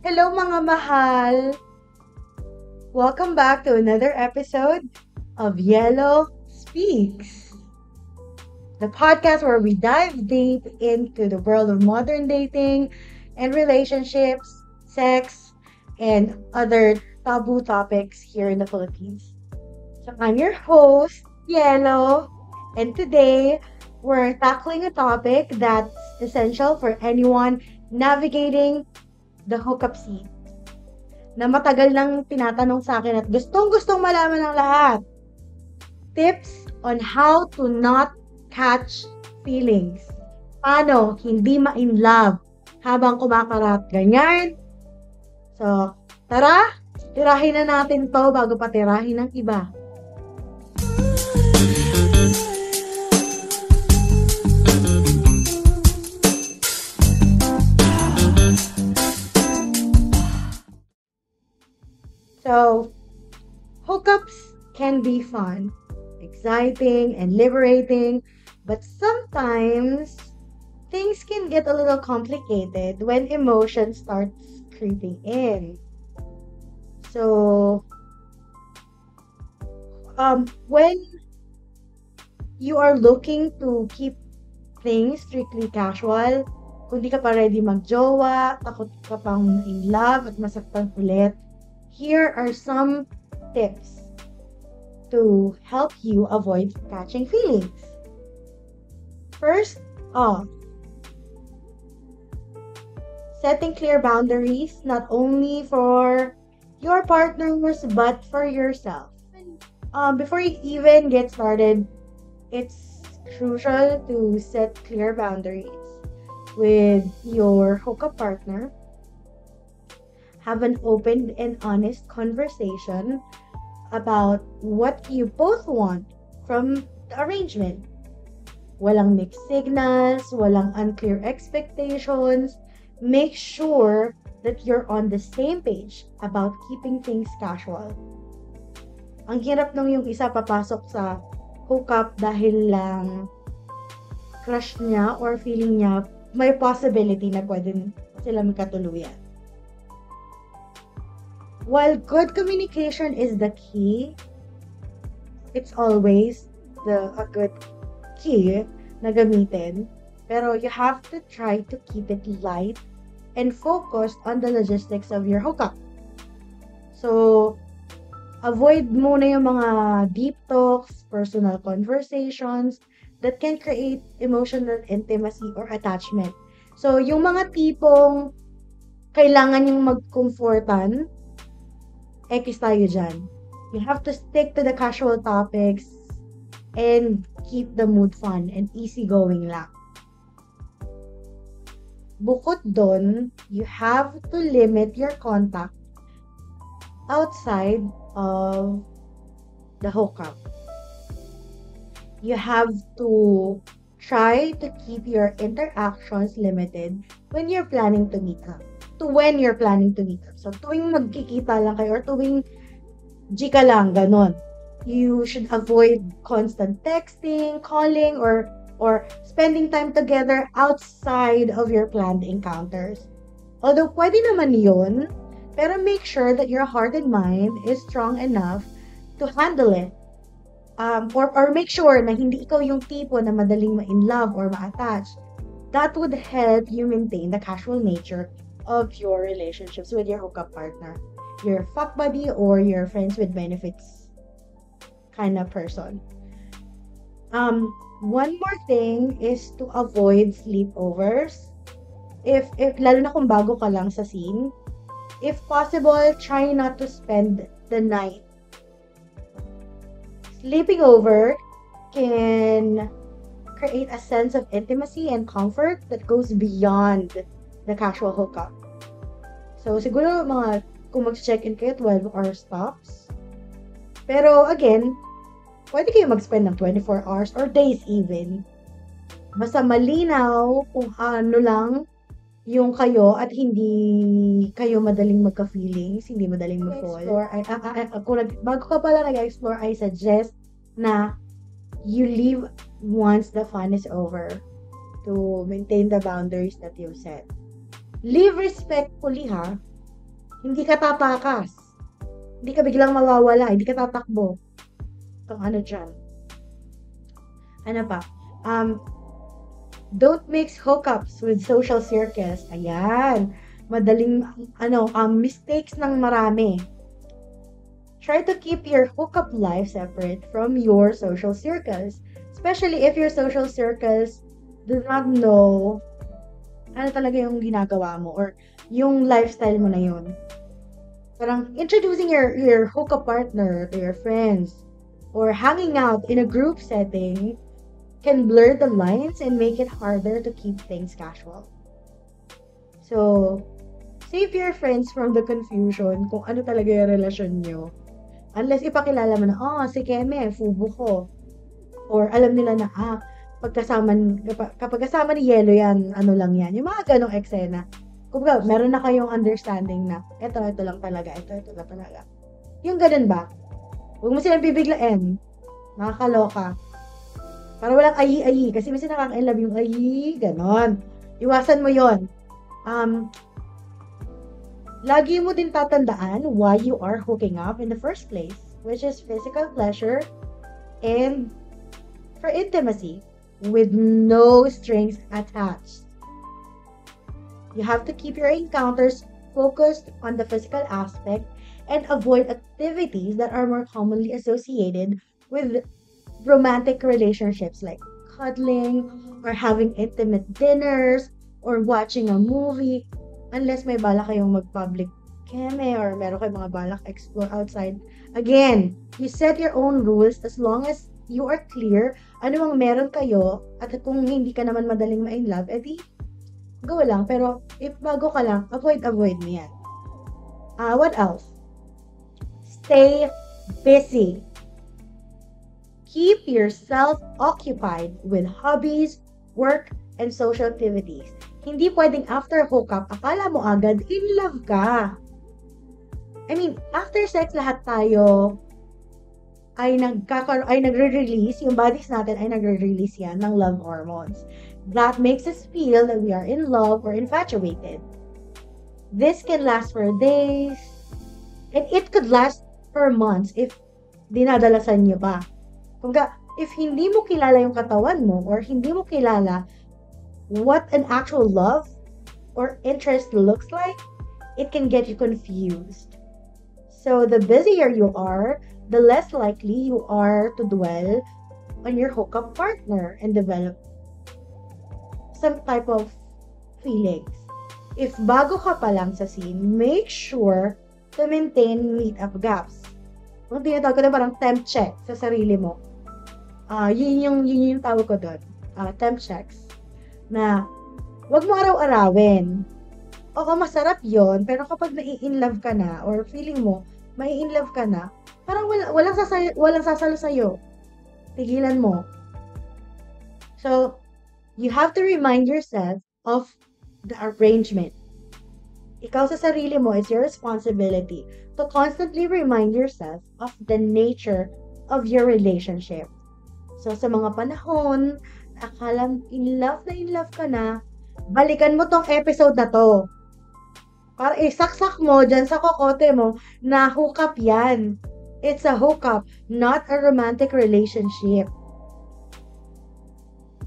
Hello mga mahal! Welcome back to another episode of Yellow Speaks, the podcast where we dive deep into the world of modern dating and relationships, sex, and other taboo topics here in the Philippines. So I'm your host, Yellow, and today we're tackling a topic that's essential for anyone navigating the hookup scene na matagal nang tinatanong sa akin at gustong-gustong malaman ng lahat. Tips on how to not catch feelings. Paano hindi ma-in love habang kumakarat. Ganyan. So, tara, tirahin na natin to bago pa tirahin ng iba. So, hookups can be fun, exciting, and liberating, but sometimes things can get a little complicated when emotion starts creeping in. So, when you are looking to keep things strictly casual, kung di ka pa ready magjowa, takot ka pang in love at masaktan ulit, here are some tips to help you avoid catching feelings. First off, setting clear boundaries not only for your partners but for yourself. Before you even get started, it's crucial to set clear boundaries with your hookup partner. Have an open and honest conversation about what you both want from the arrangement. Walang mixed signals, walang unclear expectations. Make sure that you're on the same page about keeping things casual. Ang hirap nung yung isa papasok sa hookup dahil lang crush niya or feeling niya may possibility na pwede sila magkatuluyan. While good communication is the key, it's always a good key na gamitin. Pero you have to try to keep it light and focused on the logistics of your hookup. So, avoid muna yung mga deep talks, personal conversations that can create emotional intimacy or attachment. So, yung mga tipong kailangan yung mag-comfortan, X tayo dyan. You have to stick to the casual topics and keep the mood fun and easygoing lang. Bukod doon, you have to limit your contact outside of the hookup. You have to try to keep your interactions limited when you're planning to meet up. So, tuwing magkikita lang kayo or tuwing Gika lang, ganon. You should avoid constant texting, calling, or spending time together outside of your planned encounters. Although, pwede naman yun, pero make sure that your heart and mind is strong enough to handle it. Or make sure na hindi ikaw yung tipo na madaling ma-in love or ma-attach. That would help you maintain the casual nature of your relationships with your hookup partner, your fuck buddy, or your friends with benefits kind of person. One more thing is to avoid sleepovers. If lalo na kung bago ka lang sa scene, if possible, try not to spend the night. Sleeping over can create a sense of intimacy and comfort that goes beyond the casual hookup. So, siguro kung mag-check-in kayo, 12-hour stops. Pero, again, pwede kayo mag-spend ng 24 hours or days even. Basta malinaw kung ano lang yung kayo at hindi kayo madaling magka-feelings, hindi madaling mag-fall. Bago ka pala nag-explore, I suggest na you leave once the fun is over to maintain the boundaries that you set. Live respectfully, ha? Hindi ka tatakas. Hindi ka biglang mawawala. Hindi ka tatakbo. Itong ano dyan. Ano pa? Don't mix hookups with social circles. Ayan. Madaling, mistakes ng marami. Try to keep your hookup life separate from your social circles. Especially if your social circles do not know ano talaga yung ginagawa mo or yung lifestyle mo na yun. Parang introducing your hookup partner to your friends or hanging out in a group setting can blur the lines and make it harder to keep things casual. So, save your friends from the confusion kung ano talaga yung relasyon nyo. Unless ipakilala mo na, si Keme, fubo ko. Or alam nila na, kapag kasama ni Yelo yan, ano lang yan. Yung mga ganong eksena. Kumbaga, meron na kayong understanding na, ito lang talaga, ito lang talaga. Yung ganun ba? Huwag mo silang bibiglain. Nakakaloka. Para walang ayi-ayi. Kasi minsan nakaka-love yung ayi, ganon. Iwasan mo yon. Lagi mo din tatandaan why you are hooking up in the first place, which is physical pleasure and for intimacy with no strings attached. You have to keep your encounters focused on the physical aspect and avoid activities that are more commonly associated with romantic relationships like cuddling or having intimate dinners or watching a movie. Unless may balak kayong mag-public keme or meron kayong mga balak explore outside. Again, you set your own rules as long as you are clear ano mang meron kayo at kung hindi ka naman madaling ma-in love, edi go lang. Pero if bago ka lang, avoid mo yan. What else? Stay busy. Keep yourself occupied with hobbies, work, and social activities. Hindi pwedeng after hookup, akala mo agad, in love ka. I mean, after sex, lahat tayo ay nagre-release, yung bodies natin ay nagre-release yan ng love hormones. That makes us feel that we are in love or infatuated. This can last for days, and it could last for months if dinadalasan nyo pa. Kumbaga, if hindi mo kilala yung katawan mo or hindi mo kilala what an actual love or interest looks like, it can get you confused. So the busier you are, the less likely you are to dwell on your hookup partner and develop some type of feelings. If bago ka pa lang sa scene, make sure to maintain meet-up gaps. Kung tinatawag ko na parang temp check sa sarili mo. Yun yung tawag ko doon. Temp checks. Na wag mo araw-arawin. Oo, masarap yon, pero kapag nai-inlove ka na or feeling mo mai-inlove ka na, parang walang sasalo sa'yo. Tigilan mo. So, you have to remind yourself of the arrangement. Ikaw sa sarili mo, it's your responsibility to constantly remind yourself of the nature of your relationship. So, sa mga panahon akala in love ka na, balikan mo tong episode na to. Para isaksak mo dyan sa kokote mo na hookup yan. It's a hookup, not a romantic relationship.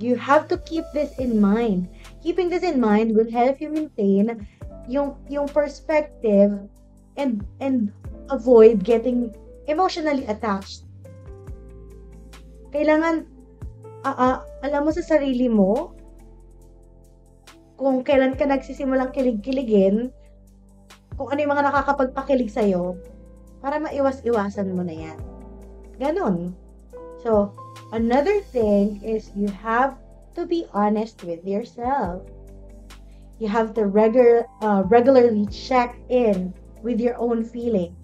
You have to keep this in mind. Keeping this in mind will help you maintain yung perspective and avoid getting emotionally attached. Kailangan alam mo sa sarili mo kung kailan ka nagsisimulang kilig-kiligin, kung ano yung mga nakakapagpakilig sa'yo, para maiwas-iwasan mo na yan. Ganon. So, another thing is you have to be honest with yourself. You have to regularly check in with your own feelings.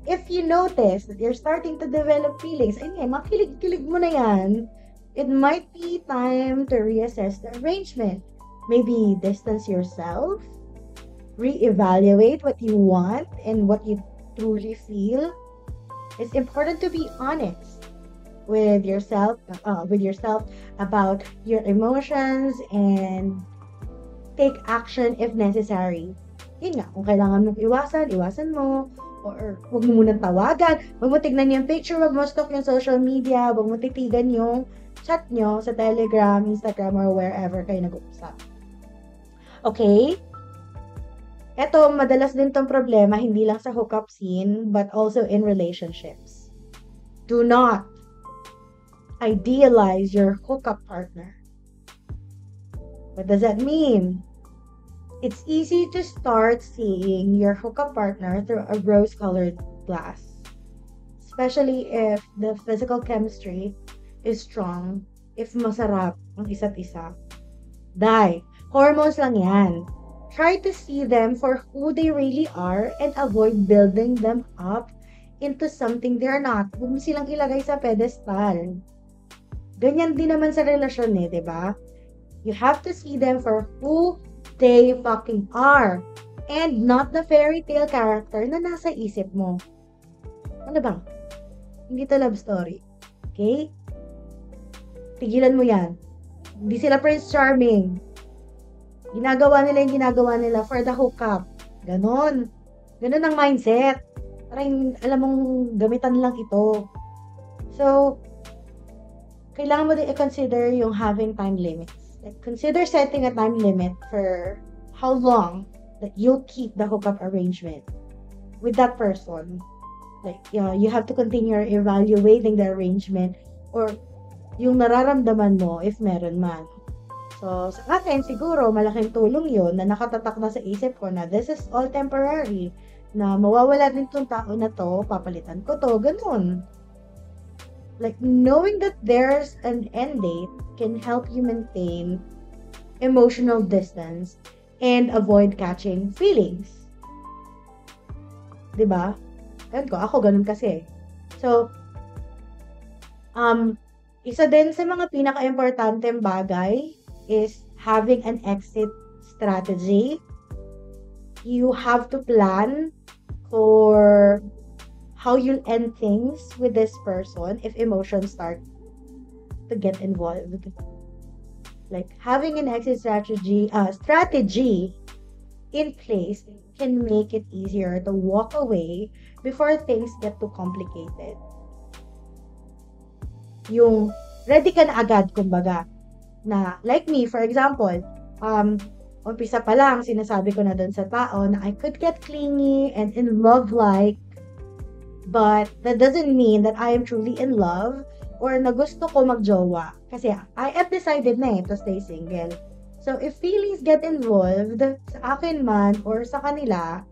If you notice that you're starting to develop feelings, makilig-kilig mo na yan, it might be time to reassess the arrangement. Maybe distance yourself, reevaluate what you want and what you truly feel. It's important to be honest with yourself about your emotions and take action if necessary. yun nga, kung kailangan mong iwasan mo, or huwag mo munang tawagan, huwag mo tignan yung picture, huwag mo stalk yung social media, huwag mo titigan yung chat nyo sa Telegram, Instagram, or wherever kayo nag-uusap. Okay? Ito, madalas din tong problema, hindi lang sa hookup scene, but also in relationships. Do not idealize your hookup partner. What does that mean? It's easy to start seeing your hookup partner through a rose-colored glass, especially if the physical chemistry is strong, if masarap ang isa't isa. Hormones lang yan. Try to see them for who they really are and avoid building them up into something they're not. Huwag mo silang ilagay sa pedestal. Ganyan din naman sa relasyon di ba? You have to see them for who they fucking are and not the fairy tale character na nasa isip mo. Ano bang? Hindi to love story. Okay? Tigilan mo yan. Hindi sila Prince Charming. Ginagawa nila yung ginagawa nila for the hookup. Ganon. Ganon ang mindset. Parang alam mong gamitan lang ito. So, kailangan mo din i-consider yung having time limits. Like, consider setting a time limit for how long that you'll keep the hookup arrangement with that person. Like, you have to continue evaluating the arrangement or yung nararamdaman mo if meron man. So, sa akin, siguro, malaking tulong yun na nakatatak na sa isip ko na this is all temporary. Na mawawala din tong tao na to, papalitan ko to, ganun. Like, knowing that there's an end date can help you maintain emotional distance and avoid catching feelings. Diba? Ayun ko, ako ganun kasi. So, isa din sa mga pinaka-importanteng bagay is having an exit strategy. You have to plan for how you'll end things with this person if emotions start to get involved. Like, having an exit strategy in place can make it easier to walk away before things get too complicated. Yung ready ka na agad, kumbaga, na like me, for example, umpisa pa lang, sinasabi ko na dun sa tao na I could get clingy and in love-like, but that doesn't mean that I am truly in love or na gusto ko magjowa. Kasi I have decided na to stay single. So, if feelings get involved, sa akin man or sa kanila,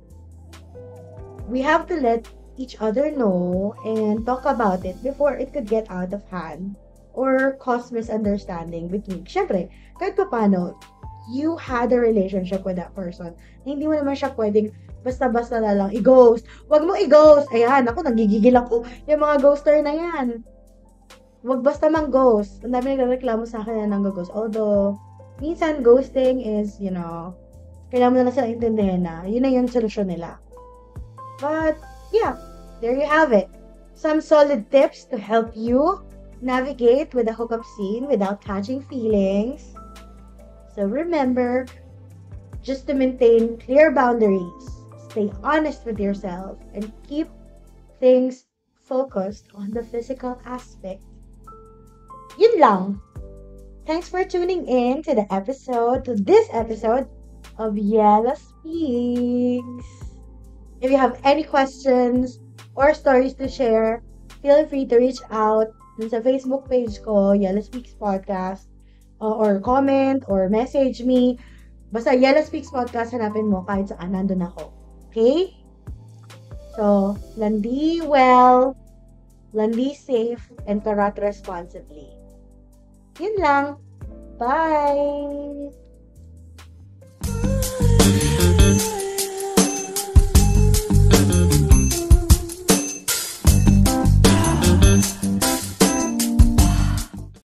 we have to let each other know and talk about it before it could get out of hand or cause misunderstanding between. Siyempre, kahit pa paano, you had a relationship with that person. Hindi mo naman siya pwedeng basta-basta na lang i-ghost. Huwag mo i-ghost. Ayan, ako, nagigigil ako. Yung mga ghoster na yan. Huwag basta mang-ghost. Ang dami nagreklamo sa akin na nang-ghost. Although, minsan, ghosting is, kailangan mo na lang sila intindihin na yun na yung solusyon nila. But, yeah, there you have it. Some solid tips to help you navigate with the hookup scene without catching feelings. So remember, just to maintain clear boundaries, stay honest with yourself, and keep things focused on the physical aspect. Yun lang. Thanks for tuning in to this episode of Yellow Speaks. If you have any questions or stories to share, feel free to reach out sa Facebook page ko, Yellow Speaks Podcast, or comment or message me. Basta Yellow Speaks Podcast, hanapin mo kahit saan nandun ako. Okay? So, landi well, landi safe, and karat responsibly. Yun lang. Bye!